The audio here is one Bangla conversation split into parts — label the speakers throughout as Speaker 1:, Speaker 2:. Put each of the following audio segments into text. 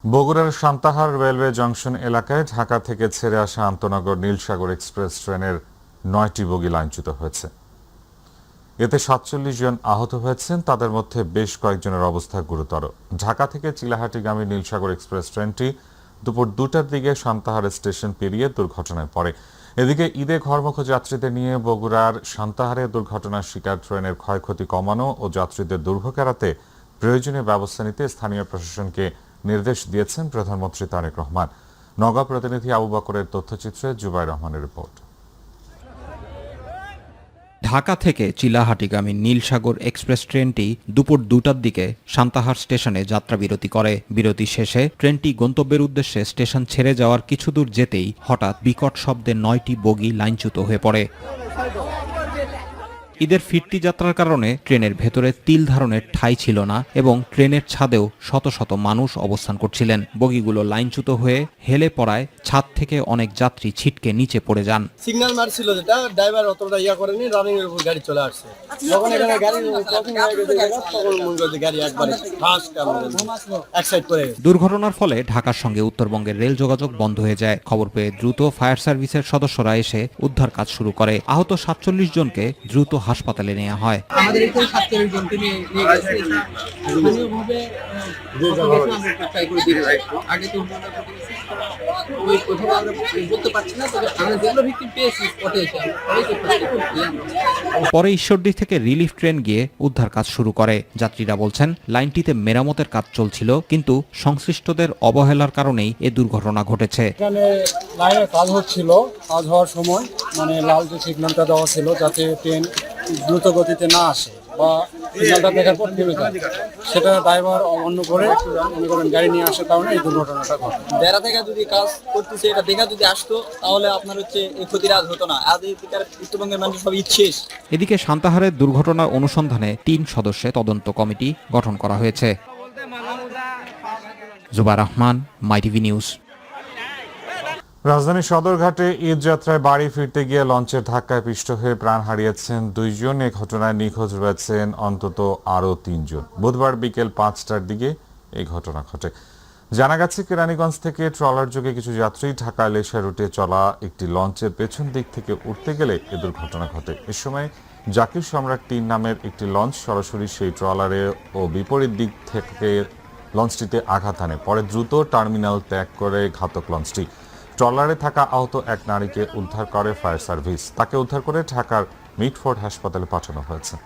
Speaker 1: বগুড়ার সান্তাহার রেলওয়ে জংশন এলাকায় ঢাকা থেকে ছেড়ে আসা আন্তনগর নীলসাগর এক্সপ্রেস ট্রেনের ৯টি বগি লাইনচ্যুত হয়েছে। এতে ৪৭ জন আহত হয়েছেন, তাদের মধ্যে বেশ কয়েকজনের অবস্থা গুরুতর। ঢাকা থেকে চিলাহাটিগামী নীলসাগর এক্সপ্রেস ট্রেনটি দুপুর ২টার দিকে সান্তাহার স্টেশন পেরিয়ে দুর্ঘটনায় পড়ে। এদিকে ঈদে ঘরমুখ যাত্রীদের নিয়ে বগুড়ার সান্তাহারে দুর্ঘটনার শিকার ট্রেনের ক্ষয়ক্ষতি কমানো ও যাত্রীদের দুর্ভোগ এড়াতে প্রয়োজনীয় ব্যবস্থা নিতে স্থানীয় প্রশাসনকে নির্দেশ দিয়েছেন প্রধানমন্ত্রী তারেক রহমান। নওগাঁ প্রতিনিধি আবু বকরের তথ্যচিত্রে জুবাইর রহমানের রিপোর্ট।
Speaker 2: ঢাকা থেকে চিলাহাটিগামী নীলসাগর এক্সপ্রেস ট্রেনটি দুপুর ২টার দিকে সান্তাহার স্টেশনে যাত্রাবিরতি করে। বিরতি শেষে ট্রেনটি গন্তব্যের উদ্দেশ্যে স্টেশন ছেড়ে যাওয়ার কিছু দূর যেতেই হঠাৎ বিকট শব্দে ৯টি বগি লাইনচ্যুত হয়ে পড়ে। ঈদের ফিরতি যাত্রার কারণে ট্রেনের ভেতরে তিল ধারণের ঠাঁই ছিল না এবং ট্রেনের ছাদেও শত শত মানুষ অবস্থান করছিলেন। বগিগুলো লাইনচ্যুত হয়ে হেলে পড়ায় ছাদ থেকে অনেক যাত্রী ছিটকে নিচে পড়ে যান।
Speaker 3: সিগন্যাল মারছিল, যেটা ড্রাইভার অতটা করেনি, রানিং এর উপর গাড়ি চলে আসছে। যখন এখানে গাড়ি ক্রসিং হয়ে গেছে তখন মনে করছে গাড়ি একবারে ফাঁস এক সাইড করে।
Speaker 2: দুর্ঘটনার ফলে ঢাকার সঙ্গে উত্তরবঙ্গের রেল যোগাযোগ বন্ধ হয়ে যায়। খবর পেয়ে দ্রুত ফায়ার সার্ভিসের সদস্যরা এসে উদ্ধার কাজ শুরু করে। আহত ৪৭ জনকে দ্রুত হাসপাতালে নেওয়া হয়।
Speaker 4: আমাদের এখানে ৪৭ জনকে নিয়ে গেছে। স্থানীয়ভাবে আমরা ট্রাই করে দিয়েছি। আগে তো ওই কোথাও আমরা বলতে পারছি না, তবে আমরা যেগুলো ভিক্টিম পেয়েছি স্পটে এসে
Speaker 2: পরে ঈশ্বরদী থেকে রিলিফ ট্রেন গিয়ে উদ্ধার কাজ শুরু করে। যাত্রীরা বলছেন, লাইনটিতে মেরামতের কাজ চলছিল, কিন্তু সংশ্লিষ্টদের অবহেলার কারণেই এ দুর্ঘটনা ঘটেছে।
Speaker 3: এখানে লাইনের কাজ হচ্ছিল, কাজ হওয়ার সময় লাল যে সিগন্যালটা দেওয়া ছিল যাতে ট্রেন দ্রুত গতিতে না আসে বা সিগন্যালটা দেখার পর থেমে যায়, সেটা ড্রাইভার অমান্য করে গাড়ি নিয়ে আসার কারণে এই দুর্ঘটনাটা ঘটে।
Speaker 4: বেড়া থেকে যদি কাজ করতেছে, এটা দেখা যদি আসতো তাহলে আপনার এই ক্ষতির আজ হতো না। আজ এই উত্তরবঙ্গের মানুষ সব ইচ্ছেস।
Speaker 2: এদিকে সান্তাহারের দুর্ঘটনা অনুসন্ধানে ৩ সদস্যের তদন্ত কমিটি গঠন করা হয়েছে। জুবাইর রহমান, মাই টিভি নিউজ।
Speaker 1: রাজধানীর সদরঘাটে ঈদ যাত্রায় বাড়ি ফিরতে গিয়ে লঞ্চের ধাক্কায় পিষ্ট হয়ে প্রাণ হারিয়েছেন ২ জন। এ ঘটনায় নিখোঁজ রয়েছেন অন্তত আরও ৩ জন। বুধবার বিকেল ৫টার দিকে এই ঘটনা ঘটে। জানা গেছে, কেরানীগঞ্জ থেকে ট্রলার যোগে কিছু যাত্রী ঢাকা ইলিশা রুটে চলা একটি লঞ্চের পেছন দিক থেকে উঠতে গেলে এ দুর্ঘটনা ঘটে। এ সময় জাকির সম্রাট ৩ নামের একটি লঞ্চ সরাসরি সেই ট্রলারে ও বিপরীত দিক থেকে লঞ্চটিতে আঘাত হানে। পরে দ্রুত টার্মিনাল ত্যাগ করে ঘাতক লঞ্চটি। ট্রলারে থাকা আহত এক নারীকে উদ্ধার করে ফায়ার সার্ভিস। তাকে উদ্ধার করে ঢাকার মিটফোর্ড হাসপাতালে পাঠানো হয়েছে।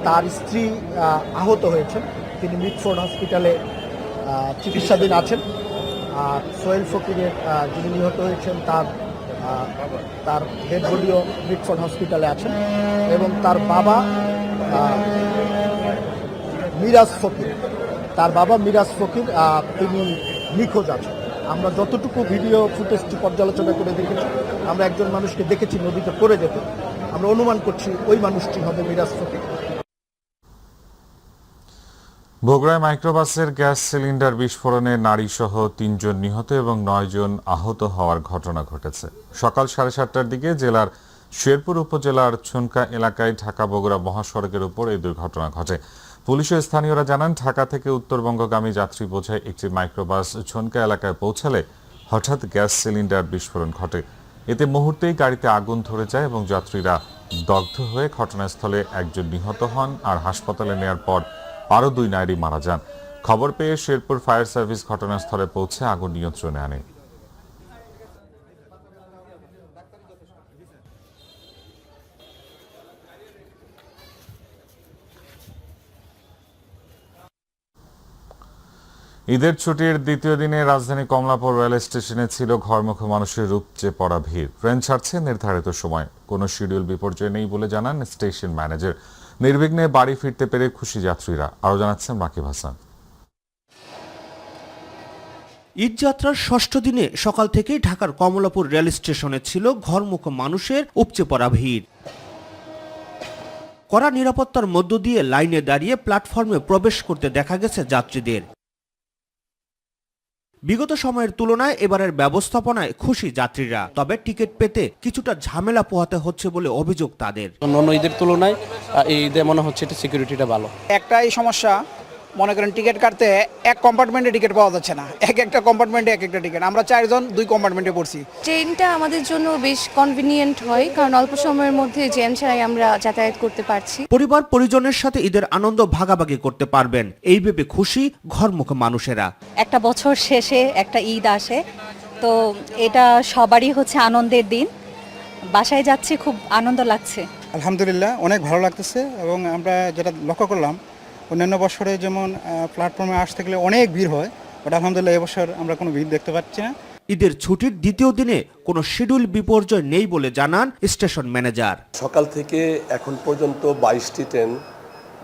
Speaker 5: তার স্ত্রী আহত হয়েছেন, তিনি মিটফোর্ড হসপিটালে চিকিৎসাধীন আছেন। আর সোহেল ফকিরের যিনি নিহত হয়েছেন তার ডেড বডিও মিটফোর্ড হসপিটালে আছেন এবং তার বাবা মিরাজ ফকির তিনি নিখোঁজ আছেন। আমরা যতটুকু ভিডিও ফুটেজটি পর্যালোচনা করে দেখেছি, আমরা একজন মানুষকে দেখেছি নদীতে পড়ে যেতে। আমরা অনুমান করছি ওই মানুষটি হবে মিরাজ ফকির।
Speaker 1: বগুড়ায় মাইক্রোবাসের গ্যাস সিলিন্ডার বিস্ফোরণে নারীসহ ৩ জন নিহত এবং ৯ জন আহত হওয়ার ঘটনা ঘটেছে। সকাল 7:30টার দিকে জেলার শেরপুর উপজেলার ছুনকা এলাকায় ঢাকা বগুড়া মহাসড়কের উপর এই দুর্ঘটনা ঘটে। পুলিশ ও স্থানীয়রা জানান, ঢাকা থেকে উত্তরবঙ্গগামী যাত্রী বোঝাই একটি মাইক্রোবাস ছুনকা এলাকায় পৌঁছালে হঠাৎ গ্যাস সিলিন্ডার বিস্ফোরণ ঘটে। এতে মুহূর্তেই গাড়িতে আগুন ধরে যায় এবং যাত্রীরা দগ্ধ হয়ে ঘটনাস্থলে একজন নিহত হন আর হাসপাতালে নেওয়ার পর আরও 2 নারী মারা যান। খবর পেয়ে শেরপুর ফায়ার সার্ভিস ঘটনাস্থলে পৌঁছে আগুন নিয়ন্ত্রণে আনে। ঈদের ছুটির দ্বিতীয় দিনে রাজধানী কমলাপুর রেল স্টেশনে ছিল ঘরমুখো মানুষের উপচে পড়া ভিড়। ট্রেন ছাড়ছে নির্ধারিত সময়, কোনো শিডিউল বিপর্যয় নেই বলে জানান স্টেশন ম্যানেজার। নির্বিঘ্নে বাড়ি ফিরতে পেরে খুশি যাত্রীরা। আরও জানাচ্ছেন রাকিব হাসান।
Speaker 6: ঈদযাত্রার ষষ্ঠ দিনে সকাল থেকেই ঢাকার কমলাপুর রেল স্টেশনে ছিল ঘরমুখ মানুষের উপচে পড়া ভিড়। কড়া নিরাপত্তার মধ্য দিয়ে লাইনে দাঁড়িয়ে প্ল্যাটফর্মে প্রবেশ করতে দেখা গেছে যাত্রীদের। বিগত সময়ের তুলনায় এবারের ব্যবস্থাপনায় খুশি যাত্রীরা, তবে টিকিট পেতে কিছুটা ঝামেলা পোহাতে হচ্ছে বলে অভিযোগ তাদের।
Speaker 7: অন্য ঈদের তুলনায় এই ঈদে মনে হচ্ছে এটা সিকিউরিটিটা ভালো।
Speaker 8: একটাই সমস্যা, মনে করেন টিকিট কাটতে এক কম্পার্টমেন্টে টিকিট পাওয়া যাচ্ছে না, একটা কম্পার্টমেন্টে এক একটা টিকিট। আমরা 4 জন 2 কম্পার্টমেন্টে পড়ছি।
Speaker 9: ট্রেনটা আমাদের জন্য বেশ কনভিনিয়েন্ট হয়, কারণ অল্প সময়ের মধ্যে জ্যাম ছাড়াই আমরা যাতায়াত করতে পারছি।
Speaker 6: পরিবার পরিজনের সাথে ঈদের আনন্দ ভাগাভাগি করতে পারবেন এই ভেবে খুশি ঘরমুখ মানুষেরা।
Speaker 10: একটা বছর শেষে একটা ঈদ আসে, তো এটা সবারই হচ্ছে আনন্দের দিন। বাসায় যাচ্ছি, খুব আনন্দ লাগছে।
Speaker 3: আলহামদুলিল্লাহ অনেক ভালো লাগতেছে। এবং আমরা যেটা লক্ষ্য করলাম, অন্যান্য বছরে যেমন প্ল্যাটফর্মে আসতে গেলে অনেক ভিড় হয়, বাট আলহামদুলিল্লাহ এবছর আমরা কোনো ভিড় দেখতে পাচ্ছি না।
Speaker 6: ঈদের ছুটির দ্বিতীয় দিনে কোনো শিডিউল বিপর্যয় নেই বলে জানান স্টেশন ম্যানেজার।
Speaker 11: সকাল থেকে এখন পর্যন্ত 22টি ট্রেন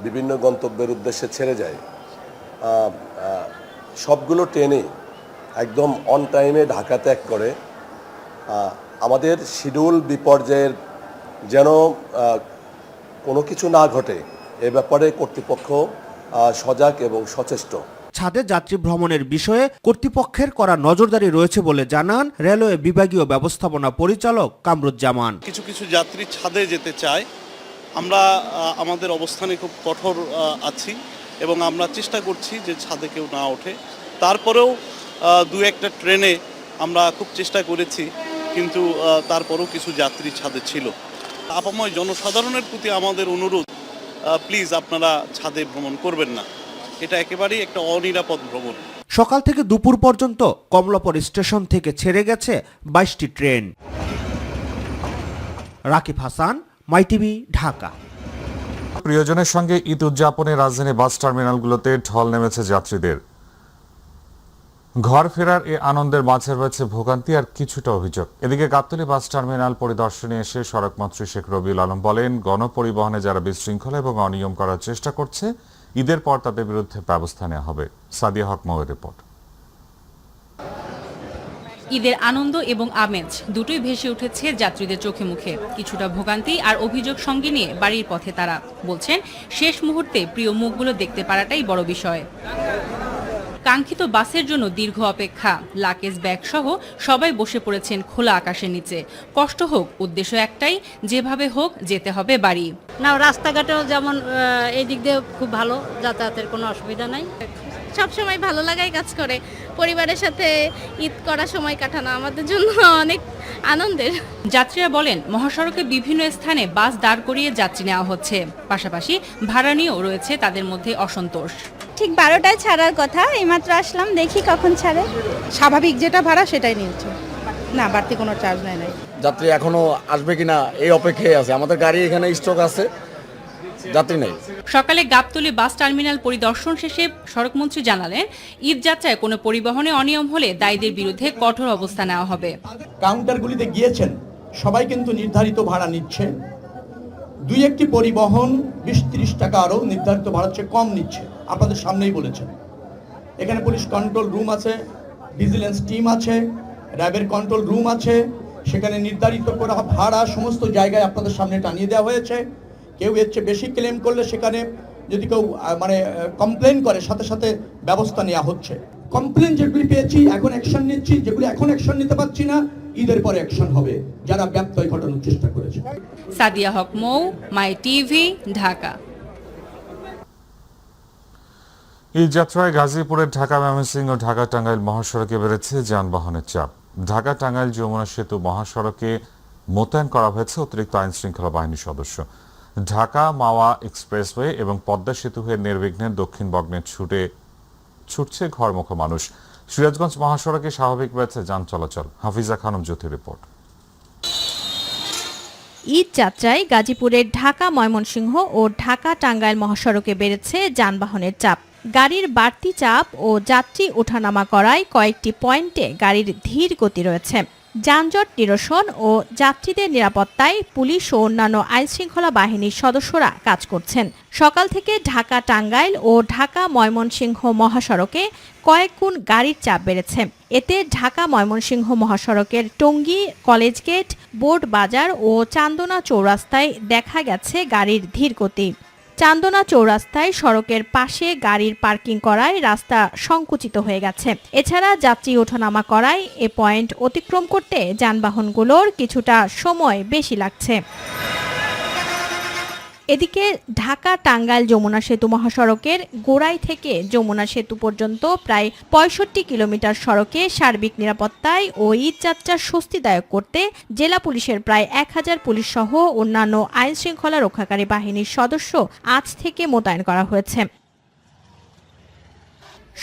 Speaker 11: বিভিন্ন গন্তব্যের উদ্দেশ্যে ছেড়ে যায়। সবগুলো ট্রেনেই একদম অন টাইমে ঢাকা ত্যাগ করে। আমাদের শিডিউল বিপর্যয়ের যেন কোনো কিছু না ঘটে এ ব্যাপারে কর্তৃপক্ষ সজাগ এবং সচেষ্ট।
Speaker 6: ছাদে যাত্রী ভ্রমণের বিষয়ে কর্তৃপক্ষের করা নজরদারি রয়েছে বলে জানান রেলওয়ে বিভাগীয় ব্যবস্থাপনা পরিচালক কামরুজ্জামান।
Speaker 12: কিছু কিছু যাত্রী ছাদে যেতে চায়, আমরা আমাদের অবস্থানে খুব কঠোর আছি এবং আমরা চেষ্টা করছি যে ছাদে কেউ না ওঠে। তারপরেও 2-1টা ট্রেনে আমরা খুব চেষ্টা করেছি, কিন্তু তারপরেও কিছু যাত্রী ছাদে ছিল। আপাময় জনসাধারণের প্রতি আমাদের অনুরোধ, প্লিজ আপনারা ছাদে ভ্রমণ করবেন না, এটা একেবারেই একটা অনিরাপদ ভ্রমণ।
Speaker 6: সকাল থেকে দুপুর পর্যন্ত কমলাপুর স্টেশন থেকে ছেড়ে গেছে 22টি ট্রেন। রাকিব হাসান, মাইটিভি, ঢাকা।
Speaker 1: প্রিয়জনের সঙ্গে ঈদ উদযাপনে রাজধানী বাস টার্মিনালগুলোতে ঢল নেমেছে যাত্রীদের। ঘর ফেরার এ আনন্দের মাঝে রয়েছে ভোগান্তি আর কিছুটা অভিযোগ। এদিকে গাবতলী বাস টার্মিনাল পরিদর্শনে এসে সড়কমন্ত্রী শেখ রবিউল আলম বলেন, গণপরিবহনে যারা বিশৃঙ্খলা এবং অনিয়ম করার চেষ্টা করছে, ঈদের পর তাদের বিরুদ্ধে ব্যবস্থা নেওয়া হবে। সাদিয়া হক মৌয়ের রিপোর্ট।
Speaker 13: ঈদের আনন্দ এবং আমেজ দুটোই ভেসে উঠেছে যাত্রীদের চোখে মুখে। কিছুটা ভোগান্তি আর অভিযোগ সঙ্গে নিয়ে বাড়ির পথে তারা বলছেন, শেষ মুহূর্তে প্রিয় মুখগুলো দেখতে পারাটাই বড় বিষয়। কাঙ্ক্ষিত বাসের জন্য দীর্ঘ অপেক্ষা, লাগেজ ব্যাগ সহ সবাই বসে পড়েছেন খোলা আকাশের নিচে। কষ্ট হোক, উদ্দেশ্য একটাই, যেভাবে হোক যেতে হবে বাড়ি।
Speaker 10: না, রাস্তাঘাটেও যেমন এই দিক দিয়ে খুব ভালো, যাতায়াতের কোনো অসুবিধা নাই।
Speaker 9: সবসময় ভালো লাগাই কাজ করে। পরিবারের সাথে ঈদ করার সময় কাটানো আমাদের জন্য অনেক আনন্দের।
Speaker 13: যাত্রীরা বলেন, মহাসড়কে বিভিন্ন স্থানে বাস দাঁড় করিয়ে যাত্রী নেওয়া হচ্ছে, পাশাপাশি ভাড়া নিয়েও রয়েছে তাদের মধ্যে অসন্তোষ।
Speaker 9: ঠিক 12টায় ছাড়ার কথা, এইমাত্র আসলাম, দেখি কখন ছাড়ে।
Speaker 10: স্বাভাবিক যেটা ভাড়া সেটাই নিয়েছে, না বাড়তি কোনো চার্জ নাই।
Speaker 3: যাত্রী এখনো আসবে কিনা এই অপেক্ষায় আছে। আমাদের গাড়ি এখানে স্টক আছে, যাত্রী নেই।
Speaker 13: সকালে গাবতলী বাস টার্মিনাল পরিদর্শন শেষে সড়কমন্ত্রী জানালেন, ঈদ যাত্রায় কোনো পরিবহনে অনিয়ম হলে দায়ীদের বিরুদ্ধে কঠোর অবস্থা নেওয়া হবে।
Speaker 5: কাউন্টারগুলিতে গিয়েছেন, সবাই কিন্তু নির্ধারিত ভাড়া নিচ্ছে। 2-1টি পরিবহন 20-30 টাকা আরও নির্ধারিত ভাড়ার চেয়ে কম নিচ্ছে, আপনাদের সামনেই বলেছেন। এখানে পুলিশ কন্ট্রোল রুম আছে, ভিজিলেন্স টিম আছে, র্যাবের কন্ট্রোল রুম আছে, সেখানে নির্ধারিত করা ভাড়া সমস্ত জায়গায় আপনাদের সামনে টানিয়ে দেওয়া হয়েছে। কেউ এর চেয়ে বেশি ক্লেম করলে সেখানে যদি কেউ কমপ্লেন করে, সাথে সাথে ব্যবস্থা নেওয়া হচ্ছে। কমপ্লেন যেগুলি পেয়েছি এখন অ্যাকশন নিচ্ছি, যেগুলি এখন অ্যাকশন নিতে পারছি না ঈদের পরে অ্যাকশন হবে যারা ব্যত্যয় ঘটানোর চেষ্টা করেছে।
Speaker 13: সাদিয়া হক মৌ, মাই টিভি, ঢাকা।
Speaker 1: ঈদ যাত্রায় গাজীপুরের ঢাকা ময়মনসিংহ ও ঢাকা টাঙ্গাইল মহাসড়কে বেড়েছে যানবাহনের চাপ। ঢাকা টাঙ্গাইল যমুনা সেতু মহাসড়কে মোতায়েন করা হয়েছে অতিরিক্ত আইন শৃঙ্খলা বাহিনীর সদস্য। ঢাকা মাওয়া এক্সপ্রেসওয়ে এবং পদ্মা সেতু হয়ে নির্বিঘ্নে দক্ষিণ বগ্নে ছুটছে ঘরমুখ মানুষ। সিরাজগঞ্জ মহাসড়কে স্বাভাবিক রয়েছে যান চলাচল। হাফিজা খানম জ্যোতি রিপোর্ট।
Speaker 9: ঈদ যাত্রায় গাজীপুরের ঢাকা ময়মনসিংহ ও ঢাকা টাঙ্গাইল মহাসড়কে বেড়েছে যানবাহনের চাপ। গাড়ির বাড়তি চাপ ও যাত্রী ওঠানামা করায় কয়েকটি পয়েন্টে গাড়ির ধীর গতি রয়েছে। যানজট নিরসন ও যাত্রীদের নিরাপত্তায় পুলিশ ও অন্যান্য আইনশৃঙ্খলা বাহিনীর সদস্যরা কাজ করছেন। সকাল থেকে ঢাকা টাঙ্গাইল ও ঢাকা ময়মনসিংহ মহাসড়কে কয়েক গুণ গাড়ির চাপ বেড়েছে। এতে ঢাকা ময়মনসিংহ মহাসড়কের টঙ্গী, কলেজ গেট, বোর্ড বাজার ও চান্দনা চৌরাস্তায় দেখা গেছে গাড়ির ধীরগতি। চান্দনা চৌরাস্তায় সড়কের পাশে গাড়ির পার্কিং করায় রাস্তা সংকুচিত হয়ে গেছে। এছাড়া যাত্রী ওঠানামা করায় এ পয়েন্ট অতিক্রম করতে যানবাহনগুলোর কিছুটা সময় বেশি লাগছে। এদিকে ঢাকা টাঙ্গাইল যমুনা সেতু মহাসড়কের গোড়াই থেকে যমুনা সেতু পর্যন্ত প্রায় ৬৫ কিলোমিটার সড়কে সার্বিক নিরাপত্তায় ও ঈদযাত্রা স্বস্তিদায়ক করতে জেলা পুলিশের প্রায় ১,০০০ পুলিশ সহ অন্যান্য আইনশৃঙ্খলা রক্ষাকারী বাহিনীর সদস্য আজ থেকে মোতায়েন করা হয়েছে।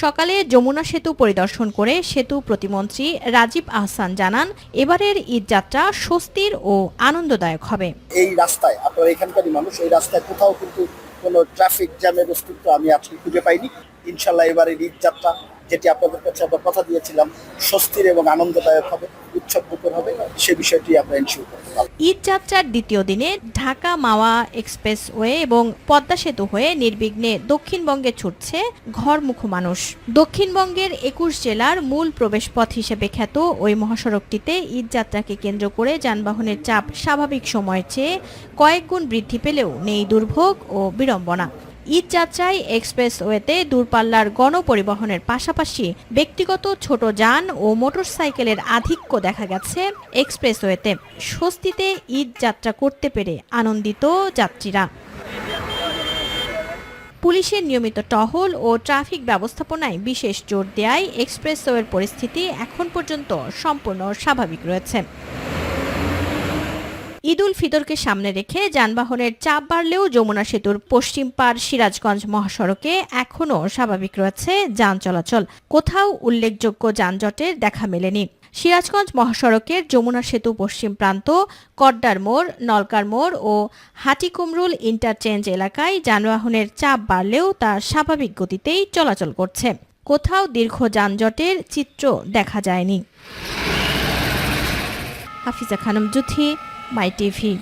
Speaker 9: সকালে যমুনা সেতু পরিদর্শন করে সেতু প্রতিমন্ত্রী রাজীব আহসান জানান, এবারের ঈদযাত্রা স্বস্তির ও আনন্দদায়ক হবে।
Speaker 5: এই রাস্তায় আপনার এখানকারই মানুষ, এই রাস্তায় কোথাও কিন্তু কোনো ট্রাফিক জ্যামের অস্তিত্ব আমি আজকে খুঁজে পাইনি। ইনশাল্লাহ এবারের ঈদযাত্রা, যেটি আপনাদের কাছে আমরা কথা দিয়েছিলাম, স্বস্তির এবং আনন্দদায়ক হবে, উৎসবমুখর হবে, সে বিষয়টি আমরা এনশিওর করতে পারব।
Speaker 9: ঈদযাত্রার দ্বিতীয় দিনে ঢাকা মাওয়া এক্সপ্রেসওয়ে এবং পদ্মা সেতু হয়ে নির্বিঘ্নে দক্ষিণবঙ্গে ছুটছে ঘরমুখো মানুষ। দক্ষিণবঙ্গের ২১ জেলার মূল প্রবেশপথ হিসেবে খ্যাত ওই মহাসড়কটিতে ঈদযাত্রাকে কেন্দ্র করে যানবাহনের চাপ স্বাভাবিক সময়ের চেয়ে কয়েক গুণ বৃদ্ধি পেলেও নেই দুর্ভোগ ও বিড়ম্বনা। ঈদযাত্রায় এক্সপ্রেসওয়েতে দূরপাল্লার গণপরিবহনের পাশাপাশি ব্যক্তিগত ছোট যান ও মোটরসাইকেলের আধিক্য দেখা গেছে এক্সপ্রেসওয়েতে। স্বস্তিতে ঈদযাত্রা করতে পেরে আনন্দিত যাত্রীরা। পুলিশের নিয়মিত টহল ও ট্রাফিক ব্যবস্থাপনায় বিশেষ জোর দেয়ায় এক্সপ্রেসওয়ের পরিস্থিতি এখন পর্যন্ত সম্পূর্ণ স্বাভাবিক রয়েছে। ঈদ উল ফিতরকে সামনে রেখে যানবাহনের চাপ বাড়লেও যমুনা সেতুর পশ্চিম পাড় সিরাজগঞ্জ মহাসড়কে এখনও স্বাভাবিক রয়েছে যান চলাচল। কোথাও উল্লেখযোগ্য যানজটের দেখা মেলেনি। সিরাজগঞ্জ মহাসড়কের যমুনা সেতু পশ্চিম প্রান্ত, কড্ডার মোড়, নলকার মোড় ও হাটিকুমরুল ইন্টারচেঞ্জ এলাকায় যানবাহনের চাপ বাড়লেও তা স্বাভাবিক গতিতেই চলাচল করছে। কোথাও দীর্ঘ যানজটের চিত্র দেখা যায়নি। হাফিজা খানম জুথি, মাই টিভি।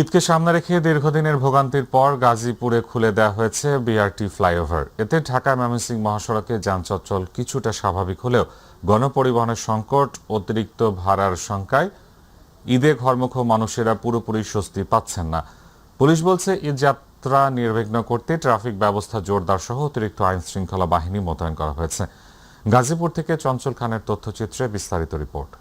Speaker 1: ঈদকে সামনে রেখে দীর্ঘদিনের ভোগান্তির পর গাজীপুরে খুলে দেওয়া হয়েছে বিআরটি ফ্লাইওভার। এতে ঢাকা ময়মনসিংহ মহাসড়কে যান চলাচল কিছুটা স্বাভাবিক হলেও গণপরিবহনের সংকট, অতিরিক্ত ভাড়ার শঙ্কায় ঈদে ঘরমুখো মানুষেরা পুরোপুরি স্বস্তি পাচ্ছেন না। পুলিশ বলছে ঈদযাত্রা নির্বিঘ্ন করতে ট্রাফিক ব্যবস্থা জোরদার সহ অতিরিক্ত আইন শৃঙ্খলা বাহিনী মোতায়েন করা হয়েছে। গাজীপুর থেকে চঞ্চল খানের তথ্যচিত্রে বিস্তারিত রিপোর্ট।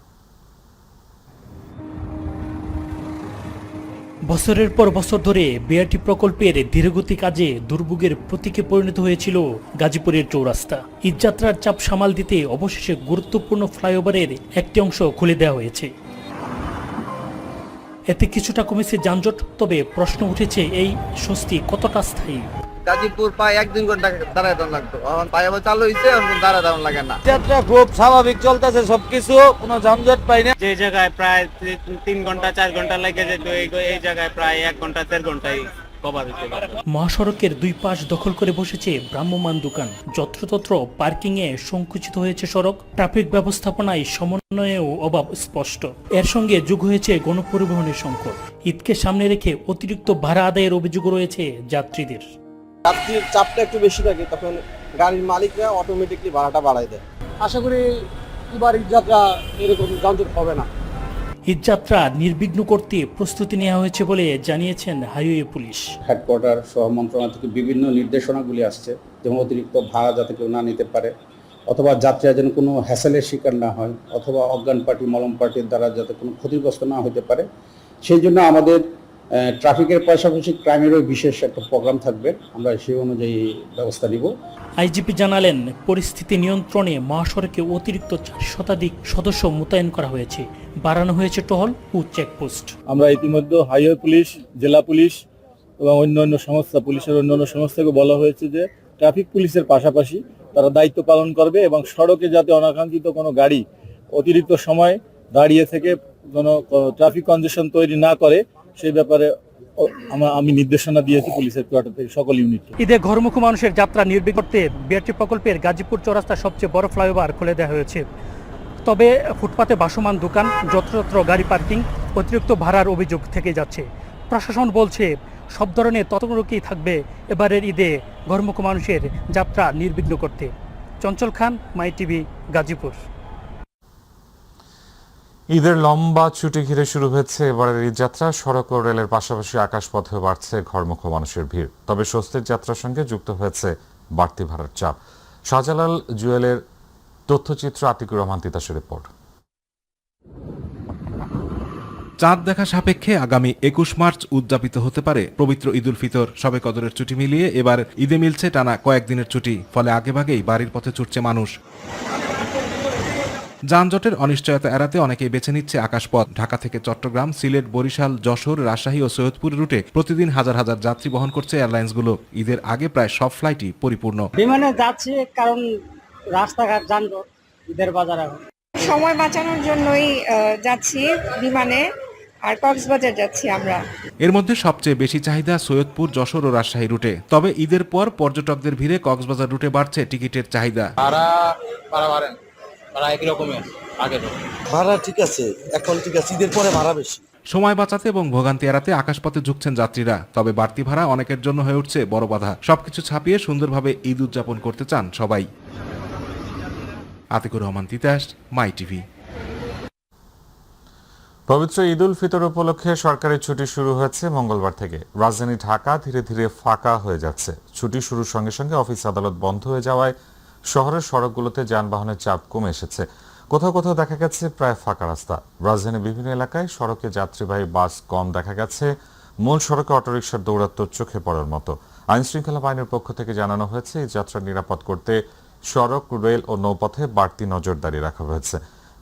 Speaker 14: বছরের পর বছর ধরে বিআরটি প্রকল্পের ধীরগতি কাজে দুর্ভোগের প্রতীকে পরিণত হয়েছিল গাজীপুরের চৌরাস্তা। ঈদযাত্রার চাপ সামাল দিতে অবশেষে গুরুত্বপূর্ণ ফ্লাইওভারের একটি অংশ খুলে দেওয়া হয়েছে। এতে কিছুটা কমেছে যানজট, তবে প্রশ্ন উঠেছে এই স্বস্তি কতটা স্থায়ী।
Speaker 4: গাজীপুর প্রায় ১-২ ঘন্টা দাঁড়ায় দাঁড়ানো লাগতো, এখন প্রায় আবার চালু হয়েছে, এখন দাঁড়ায় দাঁড়ানো লাগে না।
Speaker 7: যাত্রা খুব স্বাভাবিক চলতেছে, সবকিছু কোনো যানজট পাই না। যে জায়গায় প্রায় ৩ ঘন্টা ৪ ঘন্টা লেগে যেত, এই জায়গায় প্রায় ১ ঘন্টা ১.৫ ঘন্টায় কভার হতে পারে।
Speaker 14: মহাসড়কের দুই পাশ দখল করে বসেছে ভ্রাম্যমাণ দোকান, যত্রতত্র পার্কিং এ সংকুচিত হয়েছে সড়ক, ট্রাফিক ব্যবস্থাপনায় সমন্বয়েও অভাব স্পষ্ট। এর সঙ্গে যোগ হয়েছে গণপরিবহনের সংকট। ঈদকে সামনে রেখে অতিরিক্ত ভাড়া আদায়ের অভিযোগ রয়েছে যাত্রীদের।
Speaker 7: যাত্রীর চাপটা একটু বেশি থাকে, তখন গাড়ির মালিকরা অটোমেটিকলি ভাড়াটা বাড়ায় দেয়।
Speaker 3: আশা করি এবার ঈদযাত্রা এরকম যানজট হবে না।
Speaker 14: ঈদযাত্রা নির্বিঘ্ন করতে প্রস্তুতি নেওয়া হয়েছে বলে জানিয়েছেন হাইওয়ে পুলিশ।
Speaker 15: হেডকোয়ার্টার সহ মন্ত্রণালয় থেকে বিভিন্ন নির্দেশনাগুলি আসছে, যেমন অতিরিক্ত ভাড়া যাতে কেউ না নিতে পারে, অথবা যাত্রীরা যেন কোনো হ্যাসেলের শিকার না হয়, অথবা অজ্ঞান পার্টি মলম পার্টির দ্বারা যাতে কোনো ক্ষতিগ্রস্ত না হতে পারে। সেই জন্য আমাদের ট্রাফিকের পাশাপাশি ক্রাইমেরও বিশেষ একটা প্রোগ্রাম থাকবে, আমরা সেই অনুযায়ী ব্যবস্থা নিব।
Speaker 14: আইজিপি জানালেন, পরিস্থিতি নিয়ন্ত্রণে মহাসড়কে অতিরিক্ত ৪ শতাধিক সদস্য মোতায়েন করা হয়েছে, বাড়ানো হয়েছে টহল ও চেকপোস্ট।
Speaker 16: আমরা ইতিমধ্যে হাইওয়ে পুলিশ, জেলা পুলিশ এবং অন্যান্য সংস্থা, পুলিশের অন্যান্য সংস্থাকে বলা হয়েছে যে ট্রাফিক পুলিশের পাশাপাশি তারা দায়িত্ব পালন করবে এবং সড়কে যাতে অনাকাঙ্ক্ষিত কোনো গাড়ি অতিরিক্ত সময় দাঁড়িয়ে থেকে কোনো ট্রাফিক কনজেশন তৈরি না করে সেই ব্যাপারে আমি নির্দেশনা দিয়েছি পুলিশের কোয়ার্টার থেকে সকল ইউনিট।
Speaker 14: ঈদে ঘরমুখী মানুষের যাত্রা নির্বিঘ্ন করতে বিআরটি প্রকল্পের গাজীপুর চৌরাস্তার সবচেয়ে বড় ফ্লাইওভার খুলে দেওয়া হয়েছে। তবে ফুটপাতে ভাসমান দোকান, যত্রতত্র গাড়ি পার্কিং, অতিরিক্ত ভাড়ার অভিযোগ থেকে যাচ্ছে। প্রশাসন বলছে সব ধরনের তদারকি থাকবে এবারের ঈদে ঘরমুখী মানুষের যাত্রা নির্বিঘ্ন করতে। চঞ্চল খান, মাই টিভি, গাজীপুর।
Speaker 1: ঈদের লম্বা ছুটি ঘিরে শুরু হয়েছে এবারের ঈদযাত্রা। সড়ক ও রেলের পাশাপাশি আকাশপথেও বাড়ছে ঘরমুখী মানুষের ভিড়। তবে স্বস্তির যাত্রার সঙ্গে যুক্ত হয়েছে বাড়তি ভাড়ার চাপ। শাহজালাল জুয়েলের তথ্যচিত্র, আতিকুর রহমান তিতাসের রিপোর্ট।
Speaker 2: চাঁদ দেখা সাপেক্ষে আগামী 21 মার্চ উদযাপিত হতে পারে পবিত্র ঈদ উল ফিতর। শবে কদরের ছুটি মিলিয়ে এবার ঈদে মিলছে টানা কয়েকদিনের ছুটি, ফলে আগেভাগেই বাড়ির পথে ছুটছে মানুষ। যানজটের অনিশ্চয়তা এড়াতে অনেকেই বেছে নিচ্ছে আকাশপথ। ঢাকা থেকে চট্টগ্রাম, সিলেট, বরিশাল, যশোর, রাজশাহী ও সৈয়দপুর রুটে প্রতিদিন হাজার হাজার যাত্রী বহন করছে এয়ারলাইন্সগুলো। ঈদের আগে প্রায় সব ফ্লাইটই পরিপূর্ণ।
Speaker 17: বিমানে যাচ্ছি কারণ রাস্তাঘাট যানজট, ঈদের বাজার এখন
Speaker 18: সময় বাঁচানোর জন্যই যাচ্ছি বিমানে, আর কক্সবাজার যাচ্ছি আমরা।
Speaker 2: এর মধ্যে সবচেয়ে বেশি চাহিদা সৈয়দপুর, যশোর ও রাজশাহী রুটে। তবে ঈদের পর পর্যটকদের ভিড়ে কক্সবাজার রুটে বাড়ছে টিকিটের চাহিদা।
Speaker 5: ভাড়া ঠিক আছে, এখন ঠিক আছে, ঈদের পরে ভাড়া বেশি।
Speaker 2: সময় বাঁচাতে এবং ভোগান্তি এড়াতে আকাশপথে ঝুঁকছেন যাত্রীরা। তবে বাড়তি ভাড়া অনেকের জন্য হয়ে উঠছে বড় বাধা। সবকিছু ছাপিয়ে সুন্দরভাবে ঈদ উদযাপন করতে চান সবাই। আতিকুর রহমান তিতাস, মাই টিভি।
Speaker 1: পবিত্র ঈদ উল ফিতর উপলক্ষে সরকারি ছুটি শুরু হয়েছে মঙ্গলবার থেকে। রাজধানী ঢাকা ধীরে ধীরে ফাঁকা হয়ে যাচ্ছে। ছুটি শুরুর সঙ্গে সঙ্গে অফিস আদালত বন্ধ হয়ে যাওয়ায় শহরের সড়কগুলোতে যানবাহনের চাপ কমে এসেছে। কোথাও কোথাও দেখা গেছে প্রায় ফাঁকা রাস্তা। রাজধানীর বিভিন্ন এলাকায় সড়কে যাত্রীবাহী বাস কম দেখা গেছে। মূল সড়কে অটোরিকশার দৌরাত্ম্য চোখে পড়ার মতো। আইন শৃঙ্খলা বাহিনীর পক্ষ থেকে জানানো হয়েছে, এই যাত্রা নিরাপদ করতে সড়ক, রেল ও নৌপথে বাড়তি নজরদারি রাখা হয়েছে।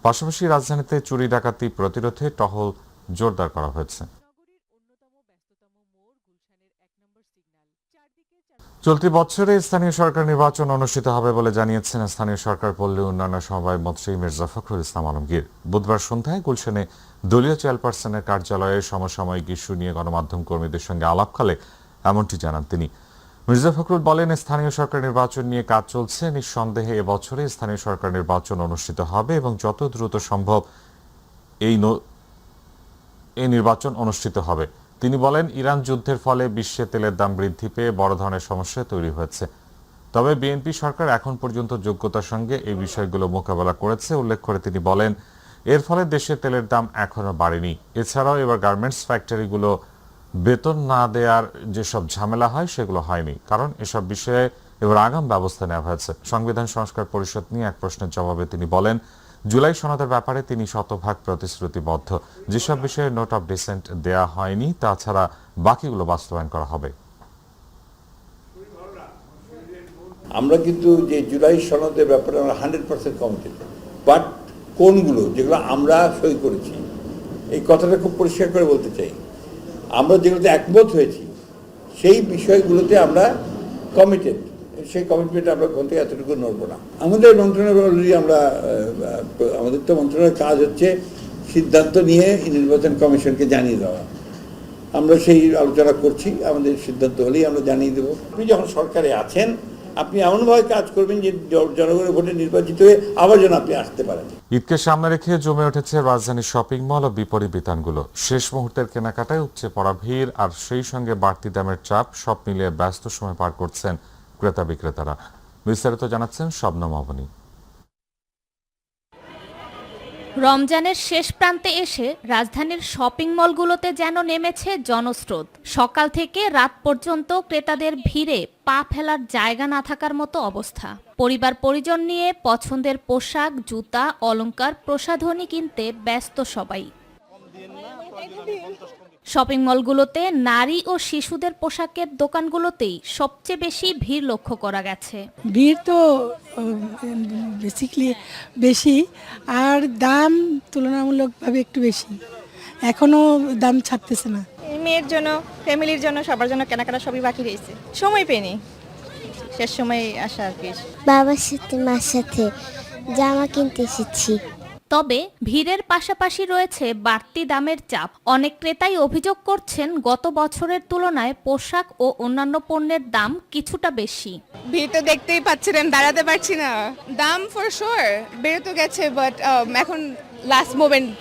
Speaker 1: পাশাপাশি রাজধানীতে চুরি ডাকাতি প্রতিরোধে টহল জোরদার করা হয়েছে। চলতি বছরে স্থানীয় সরকার নির্বাচন অনুষ্ঠিত হবে বলে জানিয়েছেন স্থানীয় সরকার পল্লী উন্নয়ন সমবায় মন্ত্রী মির্জা ফখরুল ইসলাম আলমগীর। বুধবার সন্ধ্যায় গুলশানে দলীয় চেয়ারপারসনের কার্যালয়ে সমসাময়িক ইস্যু নিয়ে গণমাধ্যম কর্মীদের সঙ্গে আলাপকালে এমনটি জানান তিনি। মির্জা ফখরুল বলেন, স্থানীয় সরকার নির্বাচন নিয়ে কাজ চলছে। নিঃসন্দেহে এবছরে স্থানীয় সরকার নির্বাচন অনুষ্ঠিত হবে এবং যত দ্রুত সম্ভব এই নির্বাচন অনুষ্ঠিত হবে। তিনি বলেন, ইরান যুদ্ধের ফলে বিশ্বে তেলের দাম বৃদ্ধি পেয়ে বড় ধরনের সমস্যা তৈরি হয়েছে। তবে বিএনপি সরকার এখন পর্যন্ত যোগ্যতার সঙ্গে এই বিষয়গুলো মোকাবেলা করেছে উল্লেখ করে তিনি বলেন, এর ফলে দেশে তেলের দাম এখনো বাড়েনি। এছাড়াও এবার গার্মেন্টস ফ্যাক্টরিগুলো বেতন না দেওয়ার যেসব ঝামেলা হয় সেগুলো হয়নি, কারণ এসব বিষয়ে এবার আগাম ব্যবস্থা নেওয়া হয়েছে। সংবিধান সংস্কার পরিষদ নিয়ে এক প্রশ্নের জবাবে তিনি বলেন, জুলাই সনদের ব্যাপারে তিনি শতভাগ প্রতিশ্রুতিবদ্ধ। যেসব বিষয়ে নোট অফ ডিসেন্ট দেয়া হয়নি তাছাড়া বাকিগুলো বাস্তবায়ন করা হবে।
Speaker 19: আমরা কিন্তু যে জুলাই সনদের ব্যাপারে আমরা 100% কমিটেড, বাট কোনগুলো যেগুলো আমরা সই করেছি, এই কথাটা খুব পরিষ্কার করে বলতে চাই, আমরা যেগুলোতে একমত হয়েছি সেই বিষয়গুলোতে আমরা কমিটেড। সেই কমিটমেন্ট আমরা ওখান থেকে এতটুকু নড়বো না। আমাদের মন্ত্রণালয় অলরেডি আমাদের তো মন্ত্রণালয়ের কাজ হচ্ছে সিদ্ধান্ত নিয়ে নির্বাচন কমিশনকে জানিয়ে দেওয়া। আমরা সেই আলোচনা করছি, আমাদের সিদ্ধান্ত হলেই আমরা জানিয়ে দেবো। আপনি যখন সরকারে আছেন আপনি এমনভাবে কাজ করবেন যে জনগণের ভোটে নির্বাচিত হয়ে আবার যেন আপনি আসতে পারেন।
Speaker 1: ঈদকে সামনে রেখে জমে উঠেছে রাজধানীর শপিং মল ও বিপণী বিতানগুলো। শেষ মুহূর্তের কেনাকাটায় উপচে পড়া ভিড় আর সেই সঙ্গে বাড়তি দামের চাপ, সব মিলিয়ে ব্যস্ত সময় পার করছেন ক্রেতা বিক্রেতারা। বিস্তারিত জানাচ্ছেন শবনম অবনী।
Speaker 9: রমজানের শেষ প্রান্তে এসে রাজধানীর শপিং মলগুলোতে যেন নেমেছে জনস্রোত। সকাল থেকে রাত পর্যন্ত ক্রেতাদের ভিড়ে পা ফেলার জায়গা না থাকার মতো অবস্থা। পরিবার পরিজন নিয়ে পছন্দের পোশাক, জুতা, অলংকার, প্রসাধনী কিনতে ব্যস্ত সবাই। শপিং মলগুলোতে নারী ও শিশুদের পোশাকের দোকানগুলোতেই সবচেয়ে বেশি ভিড় লক্ষ্য করা গেছে।
Speaker 18: ভিড় তো বেসিকলি বেশি, আর দাম তুলনামূলকভাবে একটু বেশি, এখনো দাম ছাড়তেছে না।
Speaker 20: মেয়ের জন্য, ফ্যামিলির জন্য, সবার জন্য কেনাকাটা সবই বাকি রয়েছে, সময় পেনি, শেষ সময় আসা আর কি।
Speaker 21: বাবার সাথে মার সাথে জামা কিনতে এসেছি।
Speaker 9: তবে ভিড়ের পাশাপাশি রয়েছে বাড়তি দামের চাপ। অনেক ক্রেতাই অভিযোগ করছেন গত বছরের তুলনায় পোশাক ও অন্যান্য পণ্যের দাম কিছুটা বেশি।
Speaker 20: ভিড় তো দেখতেই পাচ্ছিলেন, দাঁড়াতে পারছি না। দাম ফর শিওর বেড়ে তো গেছে, বাট এখন লাস্ট মোমেন্ট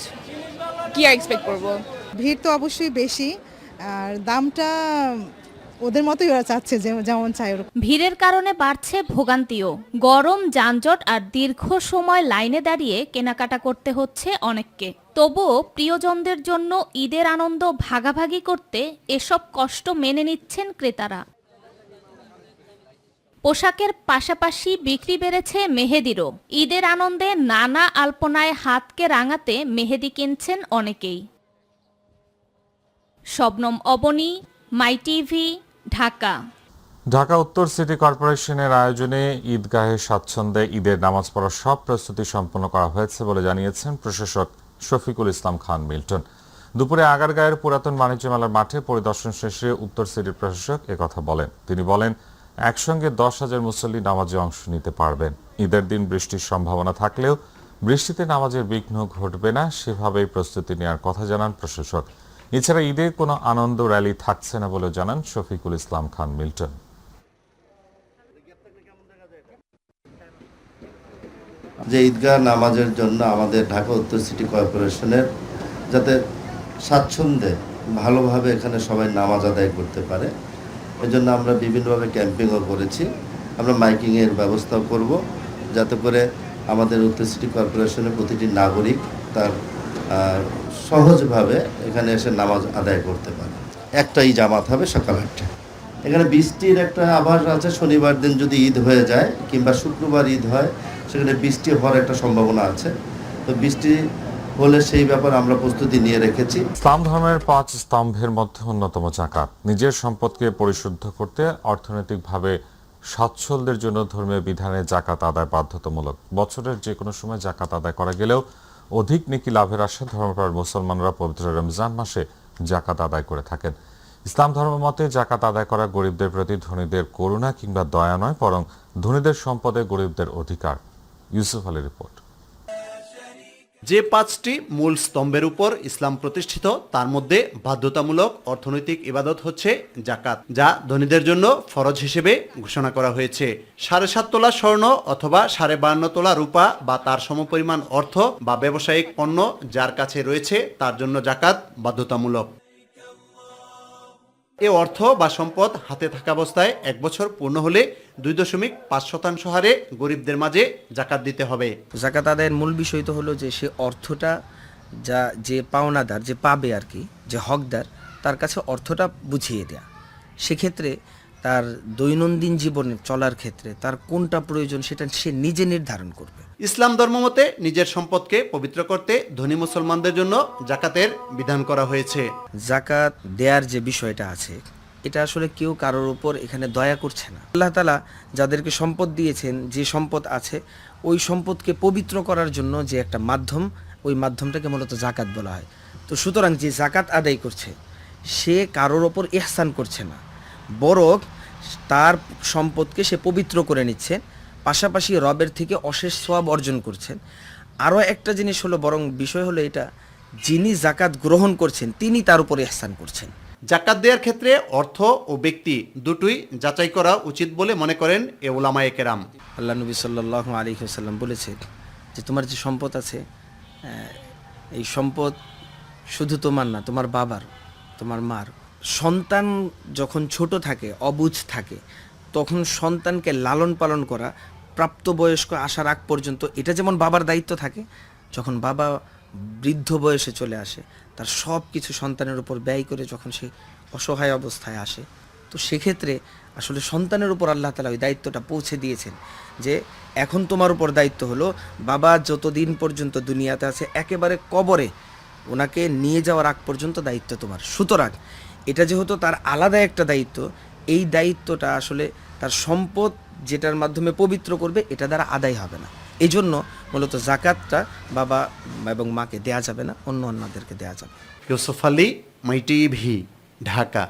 Speaker 20: কি আর এক্সপেক্ট করবো।
Speaker 18: ভিড় তো অবশ্যই বেশি, আর দামটা ওদের মতোই ওরা চাচ্ছে যেমন চাই।
Speaker 9: ভিড়ের কারণে বাড়ছে ভোগান্তিও। গরম, যানজট আর দীর্ঘ সময় লাইনে দাঁড়িয়ে কেনাকাটা করতে হচ্ছে অনেককে। তবুও প্রিয়জনদের জন্য ঈদের আনন্দ ভাগাভাগি করতে এসব কষ্ট মেনে নিচ্ছেন ক্রেতারা। পোশাকের পাশাপাশি বিক্রি বেড়েছে মেহেদিরও। ঈদের আনন্দে নানা আলপনায় হাতকে রাঙাতে মেহেদি কিনছেন অনেকেই। শবনম অবনী, মাই টিভি, ঢাকা।
Speaker 1: ঢাকা উত্তর সিটি কর্পোরেশনের আয়োজনে ঈদগাহে স্বাচ্ছন্দ্যে ঈদের নামাজ পড়ার সব প্রস্তুতি সম্পন্ন করা হয়েছে বলে জানিয়েছেন প্রশাসক শফিকুল ইসলাম খান মিল্টন। দুপুরে আগারগাঁয়ের পুরাতন বাণিজ্য মেলার মাঠে পরিদর্শন শেষে উত্তর সিটির প্রশাসক একথা বলেন। তিনি বলেন, একসঙ্গে 10,000 মুসল্লি নামাজে অংশ নিতে পারবেন। ঈদের দিন বৃষ্টির সম্ভাবনা থাকলেও বৃষ্টিতে নামাজের বিঘ্ন ঘটবে না, সেভাবেই প্রস্তুতি নেওয়ার কথা জানান প্রশাসক। এছাড়া ঈদে কোনো আনন্দ র্যালি থাকছে না বলে জানান শফিকুল ইসলাম খান মিল্টন।
Speaker 21: যে ঈদগাহ নামাজের জন্য আমাদের ঢাকা উত্তর সিটি কর্পোরেশনের যাতে স্বাচ্ছন্দ্যে ভালোভাবে এখানে সবাই নামাজ আদায় করতে পারে, এজন্য আমরা বিভিন্নভাবে ক্যাম্পিংও করেছি। আমরা মাইকিংয়ের ব্যবস্থাও করব, যাতে করে আমাদের উত্তর সিটি কর্পোরেশনের প্রতিটি নাগরিক তার সহজভাবে এখানে এসে নামাজ আদায় করতে পারে। একটাই জামাত হবে সকাল 8টায়। এখানে বৃষ্টির একটা আভাস আছে, শনিবার দিন যদি ঈদ হয়ে যায় কিংবা শুক্রবার ঈদ হয়, সেখানে বৃষ্টি হওয়ার একটা সম্ভাবনা আছে। তো বৃষ্টি হলে সেই ব্যাপারে আমরা প্রস্তুতি নিয়ে রেখেছি।
Speaker 1: ইসলাম ধর্মের 5 স্তম্ভের মধ্যে অন্যতম যাকাত। নিজের সম্পদকে পরিশুদ্ধ করতে অর্থনৈতিকভাবে সচ্ছলদের জন্য ধর্মীয় বিধানে যাকাত আদায় বাধ্যতামূলক। বছরের যে কোনো সময় যাকাত আদায় করা গেলেও অধিক নেকি লাভের আশায় ধর্মপ্রাণ মুসলমানরা পবিত্র রমজান মাসে যাকাত আদায় করে থাকেন। ইসলাম ধর্ম মতে যাকাত আদায় করা গরিবদের প্রতি ধনীদের করুণা কিংবা দয়া নয়, বরং ধনীদের সম্পদে গরিবদের অধিকার। ইউসুফ আলীর রিপোর্ট।
Speaker 6: যে 5টি মূল স্তম্ভের উপর ইসলাম প্রতিষ্ঠিত, তার মধ্যে বাধ্যতামূলক অর্থনৈতিক ইবাদত হচ্ছে যাকাত, যা ধনীদের জন্য ফরজ হিসেবে ঘোষণা করা হয়েছে। 7.5 তোলা স্বর্ণ অথবা 52.5 তোলা রূপা বা তার সমপরিমাণ অর্থ বা ব্যবসায়িক পণ্য যার কাছে রয়েছে তার জন্য যাকাত বাধ্যতামূলক। এ অর্থ বা সম্পদ হাতে থাকা অবস্থায় 1 বছর পূর্ণ হলে 2.5% হারে গরিবদের মাঝে যাকাত দিতে হবে।
Speaker 22: যাকাত আদায়ের মূল বিষয় তো হলো যে সে অর্থটা যে পাওনাদার, যে পাবে আর কি, যে হকদার, তার কাছে অর্থটা বুঝিয়ে দেয়া। সেক্ষেত্রে তার দৈনন্দিন জীবনে চলার ক্ষেত্রে তার কোনটা প্রয়োজন সেটা সে নিজে নির্ধারণ করবে।
Speaker 6: ইসলাম ধর্মমতে নিজের সম্পদকে পবিত্র করতে ধনী মুসলমানদের জন্য যাকাতের বিধান করা হয়েছে।
Speaker 22: যাকাত দেয়ার যে বিষয়টা আছে, এটা আসলে কেউ কারোর উপর এখানে দয়া করছে না। আল্লাহ তাআলা যাদেরকে সম্পদ দিয়েছেন, যে সম্পদ আছে, ওই সম্পদকে পবিত্র করার জন্য যে একটা মাধ্যম, ওই মাধ্যমটাকে মূলত যাকাত বলা হয়। তো সুতরাং যে যাকাত আদায় করছে সে কারোর ওপর ইহসান করছে না, বরং তার সম্পদকে সে পবিত্র করে নিচ্ছে, পাশাপাশি রবের থেকে অশেষ সওয়াব অর্জন করছেন। আরও একটা জিনিস হলো, বরং বিষয় হলো এটা, যিনি যাকাত গ্রহণ করছেন তিনি তার উপর ইহসান করছেন।
Speaker 6: যাকাত দেওয়ার ক্ষেত্রে অর্থ ও ব্যক্তি দুটোই যাচাই করা উচিত বলে মনে করেন এ উলামায়ে কেরাম।
Speaker 22: আল্লাহ নবী সাল্লাল্লাহু আলাইহি ওয়াসাল্লাম বলেছেন যে তোমার যে সম্পদ আছে, এই সম্পদ শুধু তোমার না, তোমার বাবার, তোমার মার। সন্তান যখন ছোট থাকে, অবুঝ থাকে, তখন সন্তানকে লালন পালন করা প্রাপ্তবয়স্ক আসার আগ পর্যন্ত এটা যেমন বাবার দায়িত্ব থাকে, যখন বাবা বৃদ্ধ বয়সে চলে আসে তার সব কিছু সন্তানের উপর ব্যয় করে যখন সে অসহায় অবস্থায় আসে, তো সেক্ষেত্রে আসলে সন্তানের উপর আল্লাহ তাআলা ওই দায়িত্বটা পৌঁছে দিয়েছেন যে এখন তোমার উপর দায়িত্ব হলো বাবা যতদিন পর্যন্ত দুনিয়াতে আছে, একেবারে কবরে ওনাকে নিয়ে যাওয়ার আগ পর্যন্ত দায়িত্ব তোমার। সুতরাং এটা যেহেতু তার আলাদা একটা দায়িত্ব, এই দায়িত্বটা আসলে তার সম্পদ যেটার মাধ্যমে পবিত্র করবে এটা দ্বারা আদায় হবে না। এই জন্য মূলত যাকাতটা বাবা এবং মাকে দেয়া যাবে না, অন্যদেরকে দেয়া যাবে।
Speaker 6: ইউসুফ আলী, মাই টিভি, ঢাকা।